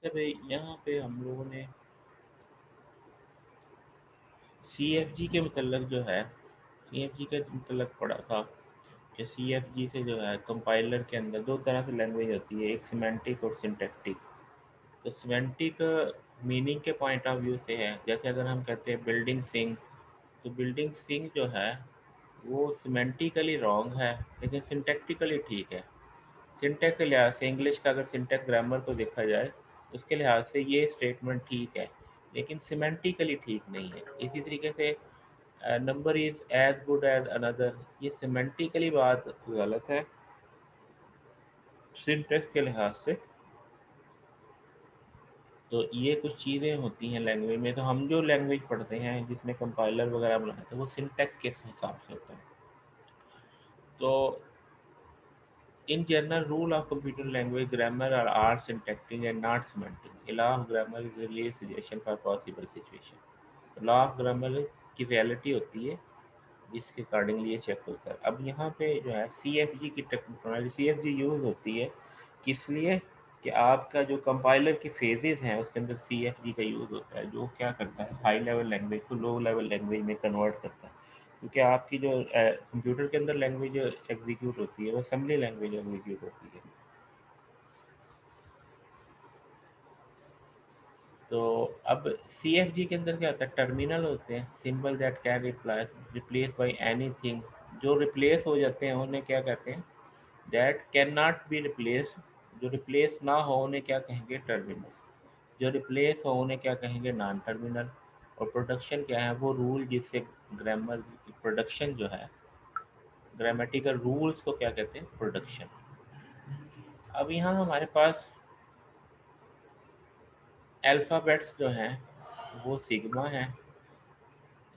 अच्छा भाई, यहाँ पे हम लोगों ने CFG के मतलब जो है, CFG के मतलब पढ़ा था कि CFG से जो है कंपाइलर के अंदर दो तरह की लैंग्वेज होती है, एक सिमेंटिक और सिंटैक्टिक। तो सिमेंटिक मीनिंग के पॉइंट ऑफ व्यू से है, जैसे अगर हम कहते हैं बिल्डिंग सिंग, तो बिल्डिंग सिंग जो है वो सिमेंटिकली रॉन्ग है लेकिन सिंटैक्टिकली ठीक है। सिंटैक्स के लिहाज से, इंग्लिश का अगर सिंटैक्स ग्रामर को देखा जाए तो उसके लिहाज से ये स्टेटमेंट ठीक है लेकिन सिमेंटिकली ठीक नहीं है। इसी तरीके से number is as good as another, ये सिमेंटिकली बात गलत है सिंटैक्स के लिहाज से। तो ये कुछ चीज़ें होती हैं लैंग्वेज में, तो हम जो लैंग्वेज पढ़ते हैं जिसमें कंपाइलर वगैरह बनाते हैं वो सिंटैक्स के हिसाब से होता है। तो in general, rule of computer language grammar are syntactic and not semantic. A law of grammar is a real suggestion for possible situation. Law of grammar की रियलिटी होती है जिसके अकॉर्डिंगली ये चेक होता है। अब यहाँ पे जो है CFG की टेक्नोलॉजी, CFG यूज़ होती है किस लिए कि आपका जो कंपाइलर की फेजेस हैं उसके अंदर CFG का यूज़ होता है, जो क्या करता है हाई लेवल लैंग्वेज को लो लेवल लैंग्वेज में कन्वर्ट करता है। क्योंकि आपकी जो कंप्यूटर के अंदर लैंग्वेज एग्जीक्यूट होती है वो असेंबली लैंग्वेज एग्जीक्यूट होती है। तो अब CFG के अंदर क्या होता है, टर्मिनल होते हैं, symbol that can replace by anything. जो रिप्लेस हो जाते हैं उन्हें क्या कहते हैं, that can not be replace. जो रिप्लेस ना हो उन्हें क्या कहेंगे, टर्मिनल। जो रिप्लेस हो उन्हें क्या कहेंगे, नॉन टर्मिनल। और प्रोडक्शन क्या है, वो रूल जिससे ग्रामर की प्रोडक्शन जो है, ग्रामेटिकल रूल्स को क्या कहते हैं, प्रोडक्शन। अब यहाँ हमारे पास अल्फ़ाबेट्स जो हैं वो सिग्मा है।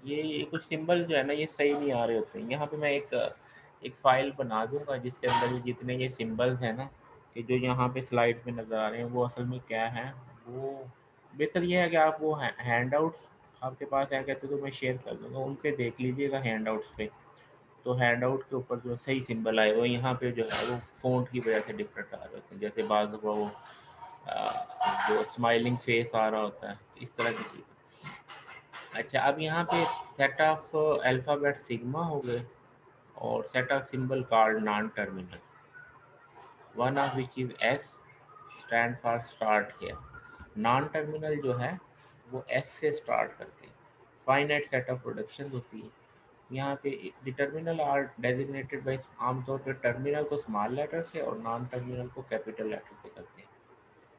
ये कुछ सिंबल जो है ना ये सही नहीं आ रहे होते हैं। यहाँ पे मैं एक फ़ाइल बना दूँगा जिसके अंदर ये जितने ये सिंबल्स हैं ना, कि जो यहाँ पे स्लाइड में नज़र आ रहे हैं वो असल में क्या है। वो बेहतर ये है कि आप वो हैंड आउट्स आपके पास है कहते तो मैं शेयर कर दूँगा, उन पे देख लीजिएगा हैंड आउट्स पे। तो हैंड आउट के ऊपर जो सही सिंबल आए वो यहाँ पे जो है वो फ़ॉन्ट की वजह से डिफरेंट आ रहे होते हैं। जैसे बाद वो जो स्माइलिंग फेस आ रहा होता है, इस तरह की चीज़। अच्छा, अब यहाँ पे सेट ऑफ अल्फ़ाबेट सिग्मा हो गए और set of symbol called non terminal, one of which is S stand for start here. Non terminal जो है वो एस से स्टार्ट करते हैं। फाइनाइट सेट ऑफ प्रोडक्शन होती है। यहाँ पे the terminal are designated by, आमतौर पर टर्मिनल को स्मॉल लेटर से और नॉन टर्मिनल को कैपिटल लेटर से करते हैं।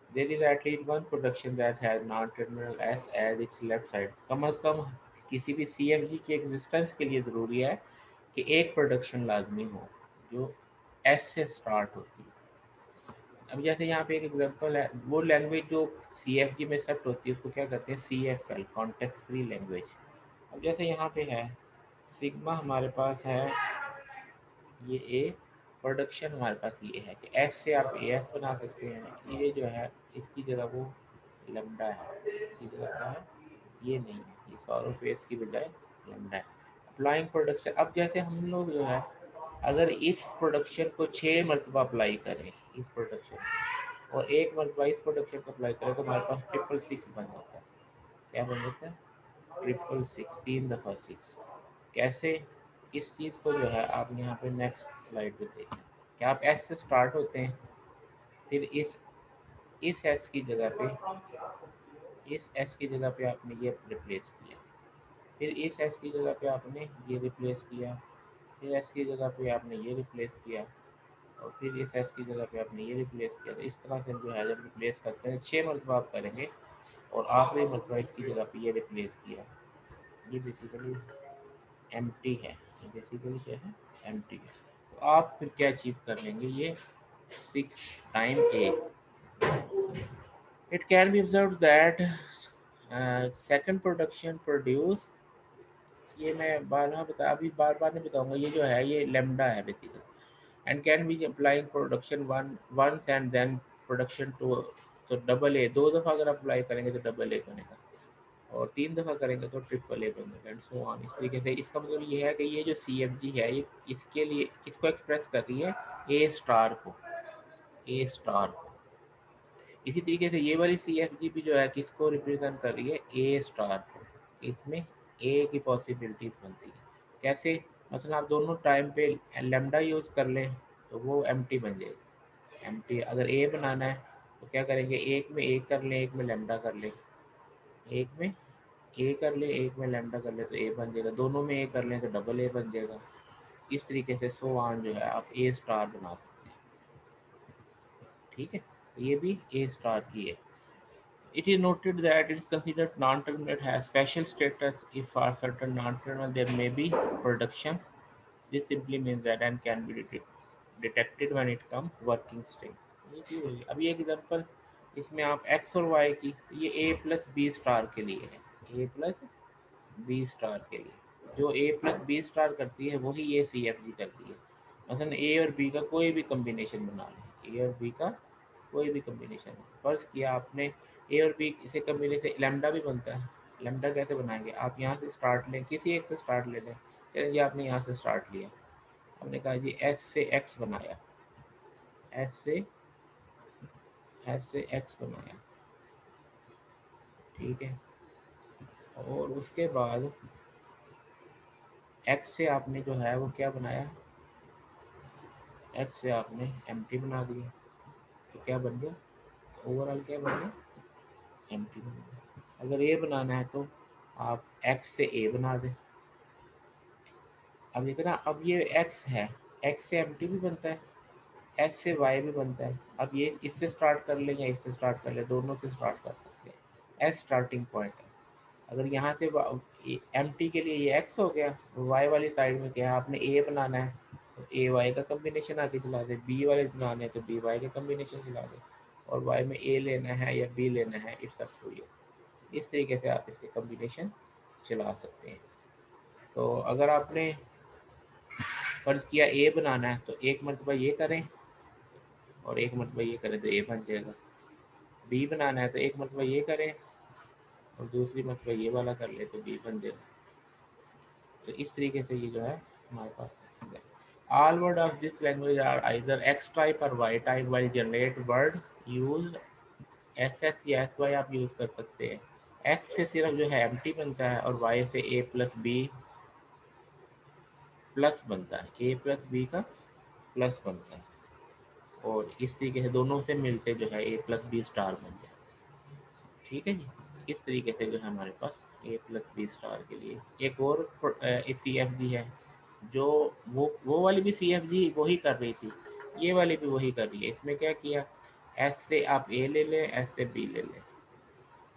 There is at least one production that has non-terminal S as its left side. कम अज़ कम किसी भी CFG की एग्जिस्टेंस के लिए ज़रूरी है कि एक प्रोडक्शन लाजमी हो जो S से स्टार्ट होती है। अब जैसे यहाँ पे एक एग्जांपल है, वो लैंग्वेज जो CFG में सेट होती है उसको क्या कहते हैं, CFL, कॉन्टेक्स्ट फ्री लैंग्वेज। अब जैसे यहाँ पे है सिग्मा, हमारे पास है ये ए, प्रोडक्शन हमारे पास ये है कि एस से आप ए एस बना सकते हैं। ये जो है इसकी जगह वो लैम्डा है, इसकी जगह क्या है, ये नहीं है, ये सौर फेस की बजाय लैम्डा है। अप्लाइंग प्रोडक्शन, अब जैसे हम लोग जो है अगर इस प्रोडक्शन को 6 मरतबा अप्लाई करें, इस प्रोडक्शन और एक मरतबा इस प्रोडक्शन को अप्लाई करें तो हमारे पास 666 बन जाता है। क्या बन जाता है, 666, 3 दफ़ा 6। कैसे, इस चीज़ को जो है आप यहाँ पे नेक्स्ट स्लाइड पे देखें कि आप एस से स्टार्ट होते हैं, फिर इस एस की जगह पे, इस एस की जगह पे आपने ये रिप्लेस किया, फिर इस एस की जगह पे आपने ये रिप्लेस किया, फिर एस की जगह पे आपने ये रिप्लेस किया और फिर इस एस की जगह पे आपने ये रिप्लेस किया। तो इस तरह से जो है जब रिप्लेस करते हैं 6 मरतबा आप करेंगे और आखिरी मरतबा इसकी जगह पे ये रिप्लेस किया। ये बेसिकली एम्प्टी है, ये बेसिकली क्या है, एम्प्टी है। तो आप फिर क्या अचीव कर लेंगे, ये 6 time A. It can be observe that second production produce, ये मैं बार बार नहीं बताऊंगा, ये जो है ये लेमडा है basically, and can be applying production one once and then production two. तो डबल ए 2 दफ़ा अगर अप्लाई करेंगे तो डबल ए बनेगा और 3 दफ़ा करेंगे तो ट्रिपल ए बनेगा एंड सो ऑन। इस तरीके से इसका मतलब ये है कि ये जो CFG है ये इसके लिए किसको एक्सप्रेस कर रही है, ए स्टार को, ए स्टार को। इसी तरीके से ये वाली सी एफ जी भी जो है किसको रिप्रेजेंट कर रही है, ए स्टार। इसमें ए की पॉसिबिलिटीज बनती है। कैसे? मसलन आप दोनों टाइम पे लेमडा यूज़ कर लें तो वो एम टी बन जाएगी। एम टी अगर ए बनाना है तो क्या करेंगे, एक में ए कर लें, एक में लेमडा कर लें, एक में ए कर ले, एक में लैम्डा कर ले तो ए बन जाएगा, दोनों में ए कर लें तो डबल ए बन जाएगा। इस तरीके से सो ऑन जो है आप ए स्टार बना सकते हैं। ठीक है, तो ये भी ए स्टार की है। It is noted that it is considered non-terminal has special status if for certain non-terminal there may be production. This simply means that and can be detected when it comes working string. ये चीज़ होगी। अभी एक example इसमें आप x और y की, ये a plus B star के लिए है, a प्लस बी स्टार के लिए जो ए प्लस बी स्टार करती है वही ये सी एफ जी करती है। मसलन ए और बी का कोई भी कम्बिनेशन बना लें, ए और बी का कोई भी कम्बिनेशन, फर्ज किया आपने ए और बी से कम्बिनेशन लेमडा भी बनता है। लेमडा कैसे बनाएंगे, आप यहाँ से स्टार्ट लें, किसी एक से स्टार्ट ले लें। चलिए आपने यहाँ से स्टार्ट लिया, हमने कहा जी एस से एक्स बनाया, एस से एक्स बनाया, ठीक है। और उसके बाद एक्स से आपने जो है वो क्या बनाया, एक्स से आपने एम टी बना दिया, तो क्या बन गया, ओवरऑल क्या बन गया, एम टी बन गया। अगर ए बनाना है तो आप एक्स से ए बना दें। अब देखना, अब ये एक्स है, एक्स से एम टी भी बनता है, एस से वाई भी बनता है। अब ये इससे स्टार्ट कर लें या इससे स्टार्ट कर लें, दोनों से स्टार्ट कर सकते हैं। एस स्टार्टिंग पॉइंट है। अगर यहाँ से एम टी के लिए ये एक्स हो गया, वाई वाली साइड में क्या है, आपने ए बनाना है तो ए वाई का कम्बिनेशन आगे चला दे, बी वाले बनाने हैं तो बी वाई का कम्बिनेशन चला दे, और वाई में ए लेना है या बी लेना है, इट्स अप टू यू। इस तरीके से आप इसके कम्बिनेशन चला सकते हैं। तो अगर आपने फर्ज किया ए बनाना है तो एक मरतबा ये करें और एक मरतबा ये करें तो ए बन जाएगा। बी बनाना है तो एक मरतबा ये करें और दूसरी मरतबा ये वाला कर ले तो बी बन जाएगा। तो इस तरीके से ये जो है हमारे पास है। All words of this language are either X type और Y type while generate word use SS या SY आप यूज़ कर सकते हैं। X से सिर्फ जो है empty बनता है और Y से A प्लस B प्लस बनता है, A प्लस B का प्लस बनता है, और इस तरीके से दोनों से मिलते जो है A प्लस बी स्टार बन जाए। ठीक है जी, इस तरीके से जो है हमारे पास ए प्लस बी स्टार के लिए एक और सी एफ जी है, जो वो वाली भी सी एफ जी वही कर रही थी, ये वाली भी वही कर रही है। इसमें क्या किया, एस से आप ए ले लें, एस से बी ले लें,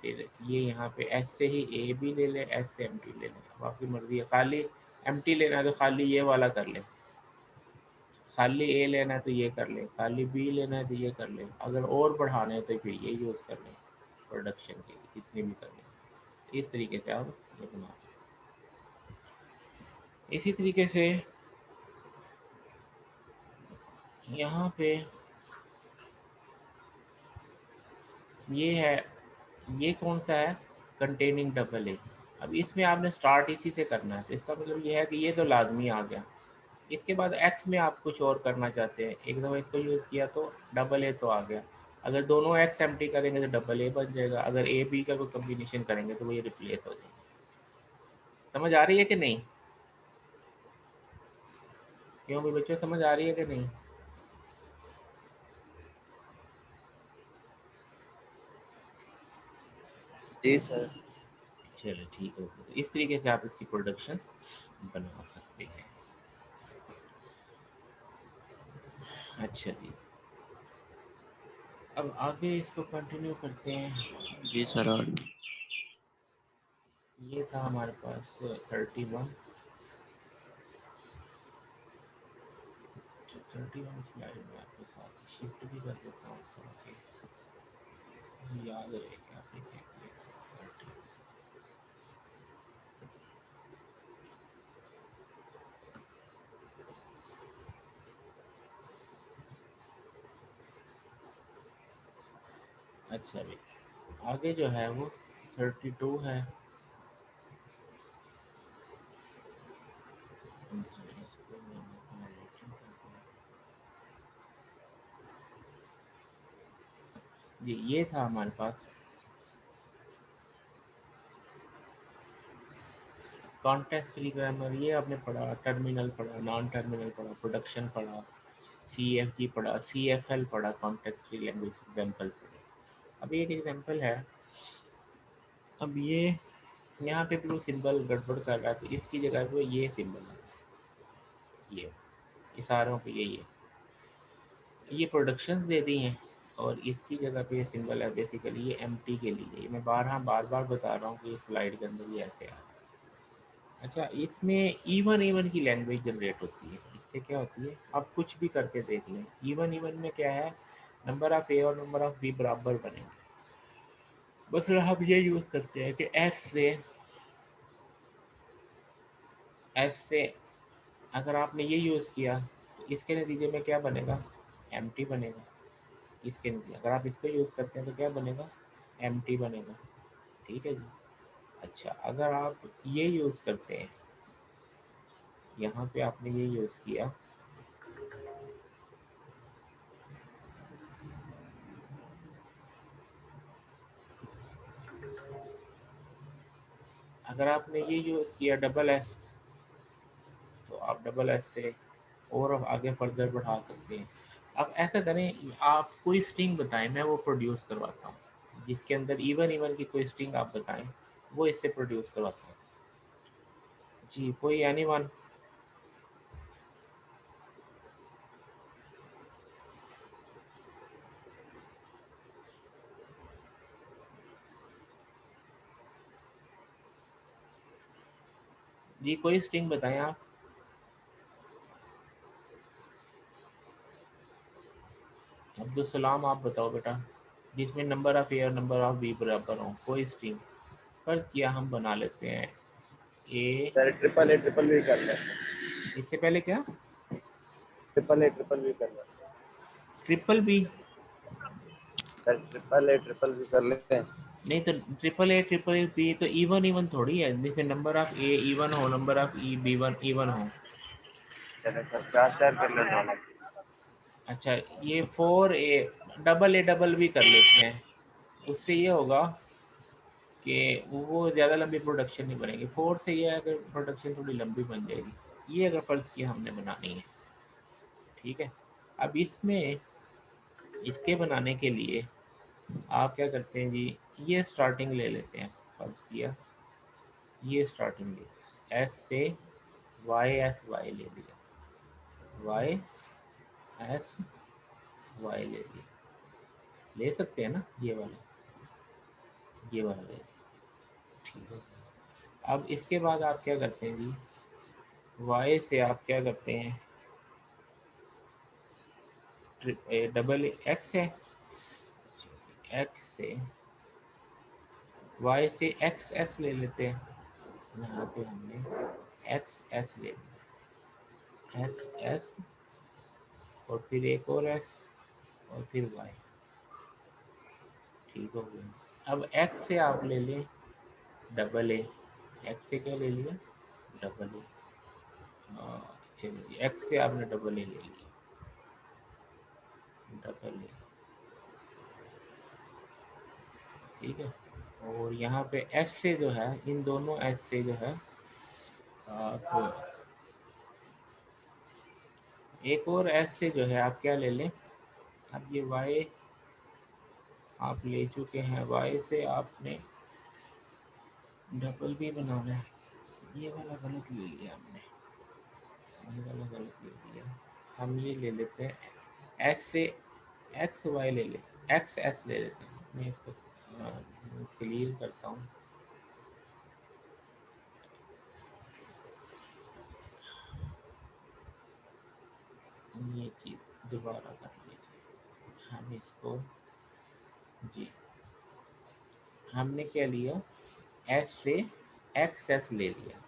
फिर ये यहाँ पे एस से ही ए बी ले लें, एस से एम टी ले लें। अब आपकी मर्जी है, खाली एम टी लेना है तो खाली ये वाला कर लें, खाली ए लेना है तो ये कर लें, खाली बी लेना है तो ये कर लें, अगर और बढ़ाना है तो फिर ये यूज़ कर लें प्रोडक्शन के लिए, कितने भी कर लें। इस तरीके से आप ये बना सकते हैं। इसी तरीके से यहाँ पे ये है, ये कौन सा है, कंटेनिंग डबल ए। अब इसमें आपने स्टार्ट इसी से करना है, तो इसका मतलब ये है कि ये तो लाजमी आ गया। इसके बाद एक्स में आप कुछ और करना चाहते हैं, एक दफ़ा इसको यूज़ किया तो डबल ए तो आ गया। अगर दोनों एक्स एम टी करेंगे तो डबल ए बन जाएगा, अगर ए बी का कोई कम्बिनेशन करेंगे तो वो ये रिप्लेस हो जाएगा। समझ आ रही है कि नहीं, क्यों भी बच्चों, समझ आ रही है कि नहीं? जी सर। चलो ठीक है, तो इस तरीके से आप इसकी प्रोडक्शन बना सकते हैं। अच्छा जी, अब आगे इसको कंटिन्यू करते हैं। जी सर। और ये था हमारे पास 31, 31 स्लाइड में आपके साथ शिफ्ट भी कर देता हूँ थोड़ा सा याद रहे क्या देखें। अच्छा भाई, आगे जो है वो 32 है। जी ये था हमारे पास कॉन्टेक्स्ट फ्री ग्रामर, ये आपने पढ़ा, टर्मिनल पढ़ा, नॉन टर्मिनल पढ़ा, प्रोडक्शन पढ़ा, CFG पढ़ा, CFL पढ़ा, कॉन्टेक्स्ट फ्री लैंग्वेज एग्जाम्पल पढ़े। अब एक एग्जाम्पल है, अब ये यहाँ पे भी वो सिंबल गड़बड़ कर रहा है, तो इसकी जगह पे ये सिंबल है, ये इशारों पे ये प्रोडक्शंस दे दी हैं, और इसकी जगह पे ये सिंबल है बेसिकली ये एम्प्टी के लिए। मैं बार बार बता रहा हूँ कि इस स्लाइड के अंदर ये ऐसे आ। अच्छा, इसमें इवन इवन की लैंग्वेज जनरेट होती है। इससे क्या होती है, आप कुछ भी करके देख लें, इवन इवन में क्या है, नंबर ऑफ ए और नंबर ऑफ बी बराबर बनेंगे। बस हम ये यूज़ करते हैं कि एस से अगर आपने ये यूज़ किया तो इसके नतीजे में क्या बनेगा, एम्प्टी बनेगा। इसके नतीजे अगर आप इसको यूज़ करते हैं तो क्या बनेगा, एम्प्टी बनेगा। ठीक है जी। अच्छा, अगर आप ये यूज़ करते हैं, यहाँ पे आपने ये यूज़ किया, अगर आपने ये यूज़ किया डबल एस, तो आप डबल एस से और आगे फर्दर बढ़ा सकते हैं। आप ऐसा करें, आप कोई स्ट्रिंग बताएं, मैं वो प्रोड्यूस करवाता हूँ, जिसके अंदर इवन इवन की कोई स्ट्रिंग आप बताएं, वो इससे प्रोड्यूस करवाता हूँ। जी, कोई एनी वन। जी कोई स्ट्रिंग बताएं आप। अब्दुल सलाम आप बताओ बेटा, जिसमें नंबर ऑफ ए और नंबर ऑफ बी बराबर हों, कोई स्ट्रिंग। पर किया हम बना लेते हैं ए, सर ट्रिपल भी कर लेते हैं। इससे पहले क्या, ट्रिपल भी कर लेते ट्रिपल बी। हैं सर, ट्रिपल भी कर लेते हैं। नहीं तो ट्रिपल बी तो इवन इवन थोड़ी है, जिसमें नंबर ऑफ ए इवन हो, number of E B one even हो। चलो सर, चार चार कर लेते हैं। अच्छा, ये 4A डबल ए डबल भी कर लेते हैं। उससे ये होगा कि वो ज़्यादा लंबी प्रोडक्शन नहीं बनेगी, 4 से ये अगर प्रोडक्शन थोड़ी लंबी बन जाएगी, ये अगर फ़र्ज़ किया हमने बनानी है। ठीक है, अब इसमें इसके बनाने के लिए आप क्या करते हैं जी, ये स्टार्टिंग ले लेते हैं, फ़र्ज़ किया ये स्टार्टिंग ले, एस से वाई ले लिया, वाई एस वाई ले लिया, ले सकते हैं ना, ये वाला ले लिया। ठीक है, अब इसके बाद आप क्या करते हैं जी, वाई से आप क्या करते हैं, डबल एक्स है, एक्स से वाई से एक्स एस ले लेते हैं। यहाँ पे हमने एक्स एस ले लिया, एक्स एस और फिर एक और एस और फिर वाई। ठीक हो गया। अब एक्स से आप ले लें डबल ए, एक्स से क्या ले लिया, डबल ए। चलिए, एक्स से आपने डबल ए ले लिया, डबल ए। ठीक है, और यहाँ पे एस से जो है, इन दोनों एस से जो है आप एक और एस से जो है आप क्या ले लें, अब ये वाई आप ले चुके हैं, वाई से आपने डबल भी बनाना है। ये वाला गलत ले लिया हमने, ये वाला गलत ले लिया। हम ये ले लेते हैं एस से एक्स वाई ले लेते, एक्स एस ले लेते हैं। मैं इसको क्लियर करता हूँ। ये चीज़ दोबारा कर लीजिए, हम इसको जी, हमने क्या लिया, एस से एक्स एस ले लिया,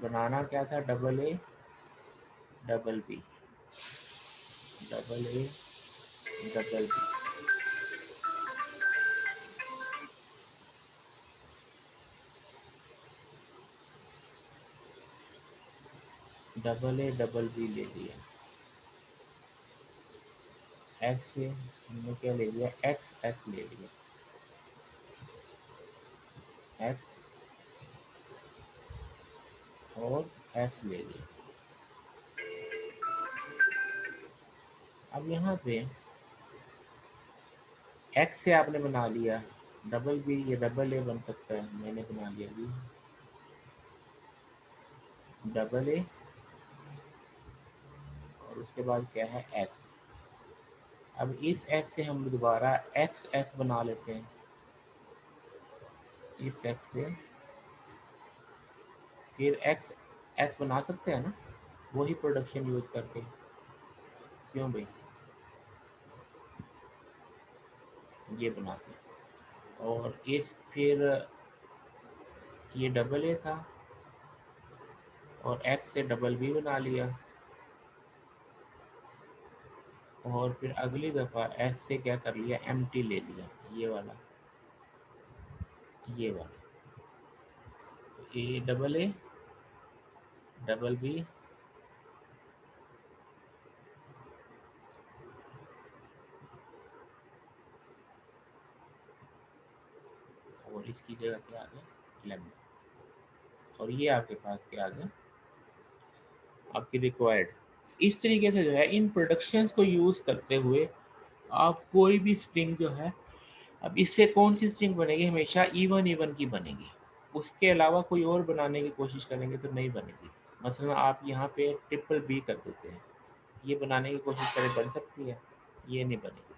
बनाना क्या था, double A double B, double A double B, double A double B ले लिया। एक्स से हमने क्या ले लिया, एक्स एस ले लिया, एक्स और एस ले लिया। अब यहाँ पे एक्स से आपने बना लिया डबल बी, ये डबल ए बन सकता है, मैंने बना लिया बी डबल ए, और उसके बाद क्या है एस। अब इस एस से हम दोबारा एक्स एस बना लेते हैं, इस एक्स से फिर एक्स एस बना सकते हैं ना, वही प्रोडक्शन यूज करके, क्यों भाई, ये बनाते हैं। और इस फिर ये डबल ए था और एक्स से डबल बी बना लिया, और फिर अगली दफ़ा एस से क्या कर लिया, एम टी ले लिया, ये वाला, ये वाला, ए डबल बी और इसकी जगह क्या आ गया लेमडा, और ये आपके पास क्या आ गया, आपकी रिक्वायर्ड। इस तरीके से जो है इन प्रोडक्शंस को यूज़ करते हुए आप कोई भी स्ट्रिंग जो है, अब इससे कौन सी स्ट्रिंग बनेगी, हमेशा इवन इवन की बनेगी, उसके अलावा कोई और बनाने की कोशिश करेंगे तो नहीं बनेगी। मसलन आप यहाँ पे ट्रिपल बी कर देते हैं, ये बनाने की कोशिश करें बन सकती है, ये नहीं बनेगी।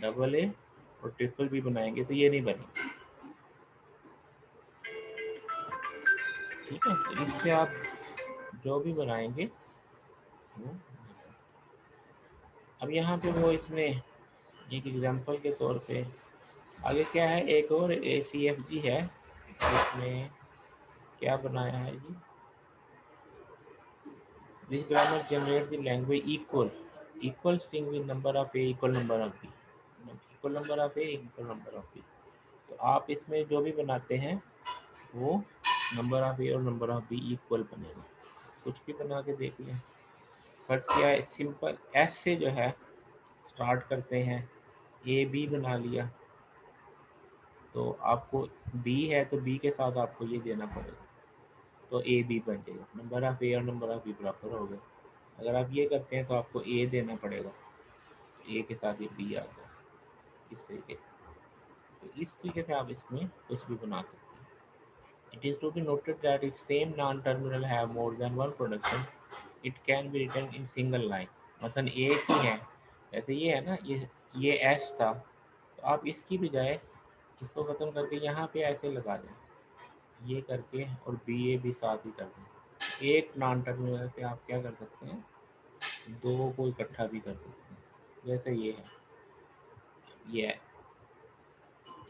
डबल ए और ट्रिपल बी बनाएंगे तो ये नहीं बनेगी, ठीक है। तो इससे आप जो भी बनाएंगे वो, अब यहाँ पे वो इसमें एक एग्जांपल के तौर पे आगे क्या है, एक और ए सी एफ जी है, इसमें क्या बनाया है जी, this grammar generate the language equal string with number of A equal number of B, equal number of A equal number of B. तो आप इसमें जो भी बनाते हैं वो नंबर ऑफ ए और नंबर ऑफ बी इक्वल बनेगा, कुछ भी बना के देख लें। फर्स्ट क्या है, सिंपल एस से जो है स्टार्ट करते हैं, ए बी बना लिया, तो आपको बी है तो बी के साथ आपको ये देना पड़ेगा, तो ए बी बन जाएगा, नंबर ऑफ ए और नंबर ऑफ बी बराबर हो गए। अगर आप ये करते हैं तो आपको ए देना पड़ेगा, ए के साथ ये बी आ गया, इस तरीके से। तो इस तरीके से आप इसमें कुछ भी बना सकते हैं। It is to be noted that if same non terminal have more than one production it can be written in single line. मसलन एक ही है, जैसे ये है ना, ये एस था, तो आप इसकी बजाय इसको ख़त्म करके यहाँ पे ऐसे लगा दें, ये करके, और बी ए भी साथ ही कर दें। एक नॉन टर्मिनल से आप क्या कर सकते हैं, दो को इकट्ठा भी कर सकते हैं, जैसे ये है, ये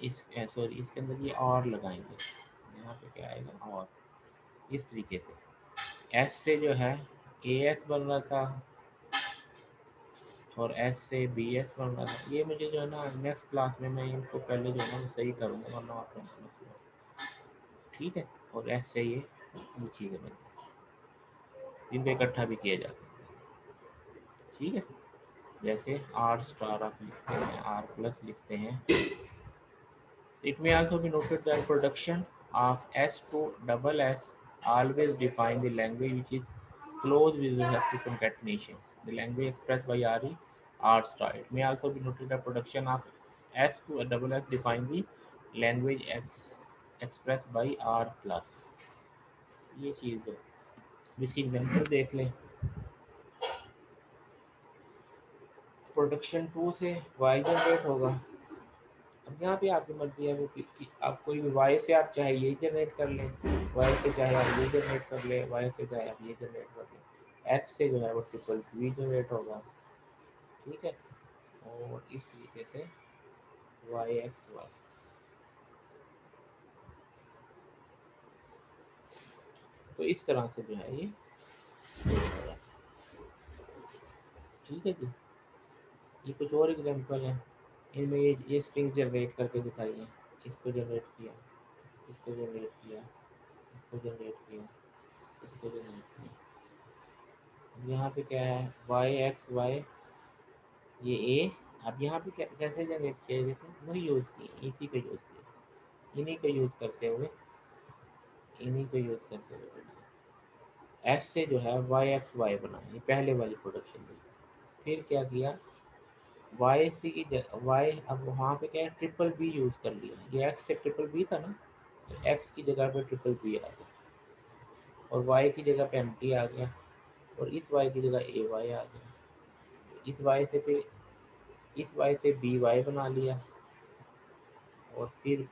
इस सॉरी इसके अंदर ये और लगाएंगे, यहाँ पे क्या आएगा और, इस तरीके से एस से जो है ए एस बन रहा था और एस से बी एस बन रहा था। ये मुझे जो है ना नेक्स्ट क्लास में मैं इनको पहले जो है ना सही करूँगा, वरना आपको मसला, ठीक है। और एस से ये चीज़ें बन, इनको इकट्ठा भी किया जा सकता है, ठीक है। जैसे आर स्टार आप लिखते हैं, आर प्लस लिखते हैं। It may also be noted that production of S to double S always define the language which is close with respect to concatenation. The language expressed by RE R star. It may also be noted that production of S to a double S define the language expressed by R plus. ये चीज़ है, इसकी example देख लें। Production 2 से Y generate होगा। अब यहाँ पे आपकी मर्जी है वो कि आप कोई भी वाई से आप चाहे ये जनरेट कर लें, वाई से चाहे आप ये जनरेट कर लें, वाई से चाहे आप ये जनरेट कर लें, एक्स से जो है वो ट्रिपल वी जनरेट होगा, ठीक है। और इस तरीके से वाई एक्स वाई, तो इस तरह से जो है ये होगा, ठीक है जी। ये कुछ और एग्जांपल है, इनमें ये स्ट्रिंग जनरेट करके दिखाइए, इसको जनरेट किया, इसको जनरेट किया, इसको जनरेट किया, इसको जनरेट किया। यहाँ पे क्या है, वाई एक्स वाई ये ए। अब यहाँ पे कैसे जनरेट किया, देखो वही यूज़ किए, इसी को यूज़ किया, इन्हीं को यूज़ करते हुए, इन्हीं को यूज़ करते हुए बनाया। एस से जो है वाई एक्स वाई बनाया, ये पहले वाली प्रोडक्शन में। फिर क्या किया, वाई सी की जगह वाई, अब वहाँ पे क्या है, ट्रिपल बी यूज़ कर लिया। ये एक्स से ट्रिपल बी था ना, तो एक्स की जगह पे ट्रिपल बी आ गया, और वाई की जगह पे एम टी आ गया, और इस वाई की जगह ए वाई आ गया। इस वाई से फिर इस वाई से बी वाई बना लिया, और फिर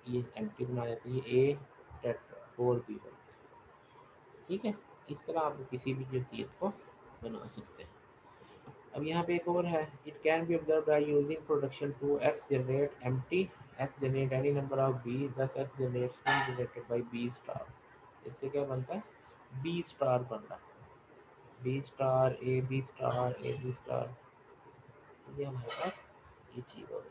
ये एम टी बना देते, ये ए टेट्रा फोर बी वन। ठीक है, इस तरह आप किसी भी जो चीज़ को बना सकते हैं। अब यहाँ पे एक और है, it can be observe by using production to X generate empty, X generate any number of B, thus X generate string generated by B star. इससे क्या बनता है, बी स्टार बन रहा है, B star A B star A B star, ये हमारे पास ये चीज़ हो गई।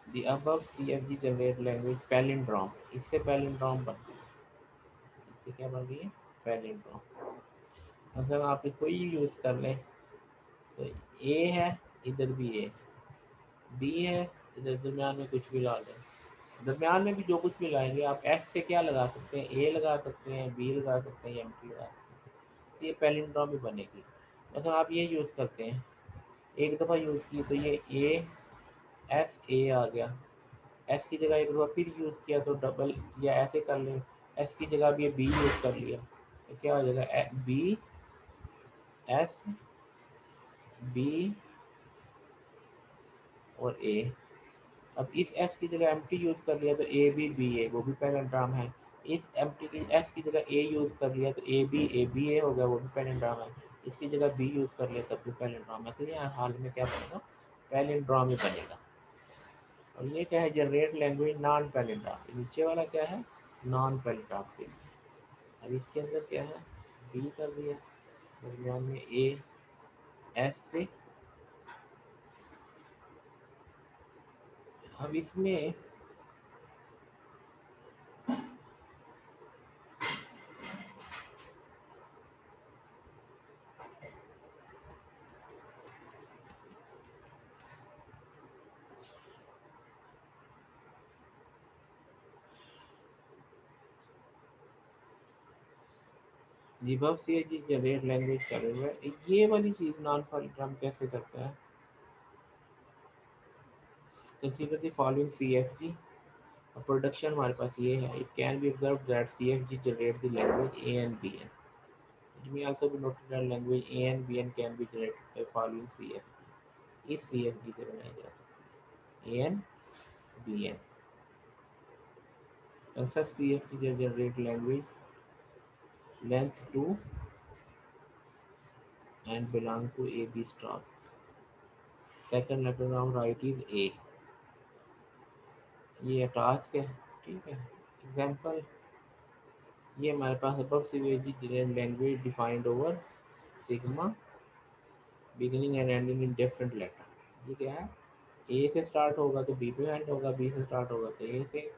The above CFG generate language palindrome, इससे palindrome बन गई, इससे क्या बन गई है, palindrome। मतलब आप कोई यूज़ कर लें, तो ए है, इधर भी ए, बी है, इधर दरमियान में कुछ भी ला दें, दरमियान में भी जो कुछ भी लाएंगे आप, एस से क्या लगा सकते हैं, ए लगा सकते हैं, बी लगा सकते हैं, एम टी लगा सकते हैं, तो ये पैलिंड्रोम भी बनेगी। मतलब आप ये यूज़ करते हैं, एक दफ़ा यूज़ की तो ये ए एस ए आ गया, एस की जगह एक दफ़ा फिर यूज़ किया तो डबल, या ऐसे कर लें, एस की जगह भी ये बी यूज़ कर लिया, तो क्या हो जाएगा, बी एस बी और ए। अब इस एस की जगह एम टी यूज़ कर लिया तो ए बी बी ए, वो भी पैलिंड्रोम है। इस एम टी की एस की जगह ए यूज़ कर लिया तो ए बी ए हो गया, वो भी पैलिंड्रोम है। इसकी जगह बी यूज़ कर लिया तब भी पैलिंड्रोम है। तो ये हाल में क्या बनेगा, पैलिंड्रोम ही बनेगा। और ये क्या है, जनरेट लैंग्वेज नॉन पैलिंड्रोम, नीचे वाला क्या है, नॉन पैलिंड्रोम। अब इसके अंदर क्या है, बी कर दिया, दरमियान में ए एस से। अब इसमें above से जी जनरेट लैंग्वेज कर रहे हैं, ये वाली चीज़ नॉन पैलिंड्रोम कैसे करता है, consider the following CFG। Production हमारे पास ये है, it can be observe that CFG generate the language A and B N. It may also be noted that language A and B N can be generated by following CFG। इस CFG से बनाई जा सकती है A N B N. Construct CFG that generate language length 2 and belong to A B star। Second letter of right is A। ये task है, ठीक है। एग्जाम्पल, ये हमारे पास above CFG generate language defined over sigma beginning and ending in different letter। ये क्या है, ए से स्टार्ट होगा तो बी पे एंड होगा, बी से स्टार्ट होगा तो ए से,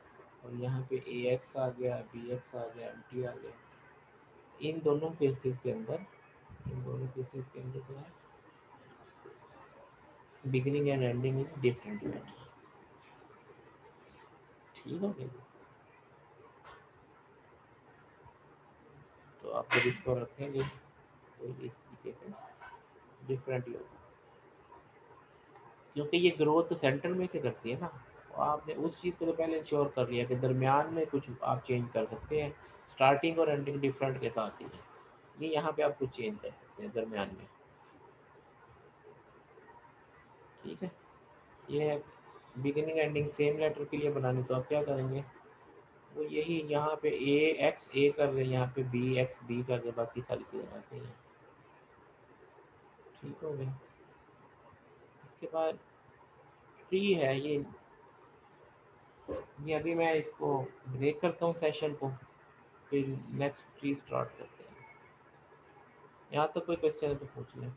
और यहाँ पे ए एक्स आ गया, बी एक्स आ गया, एम टी आ गया। इन दोनों केसेस के अंदर, इन दोनों केसेस के अंदर क्या है, beginning and ending is different letter. ठीक हो गया, तो आप जब इसको रखेंगे तो इस तरीके से डिफरेंट ही होगा, क्योंकि ये ग्रोथ तो सेंटर में से करती है ना। तो आपने उस चीज़ को तो पहले इंश्योर कर लिया कि दरमियान में कुछ आप चेंज कर सकते हैं, स्टार्टिंग और एंडिंग डिफरेंट के साथ ही है, ये यहाँ पे आप कुछ चेंज कर सकते हैं दरमियान में। ठीक है, ये है बिगिनिंग एंडिंग सेम लेटर के लिए बनानी, तो आप क्या करेंगे, वो यही यहाँ पे ए एक्स ए कर दें, यहाँ पे बी एक्स बी कर दें, बाकी सारी चीज़ें ऐसे ही हैं। ठीक हो गया। इसके बाद ट्री है, ये अभी मैं इसको ब्रेक करता हूँ सेशन को, फिर नेक्स्ट ट्री स्टार्ट करते हैं। यहाँ तो कोई क्वेश्चन है तो पूछ लें।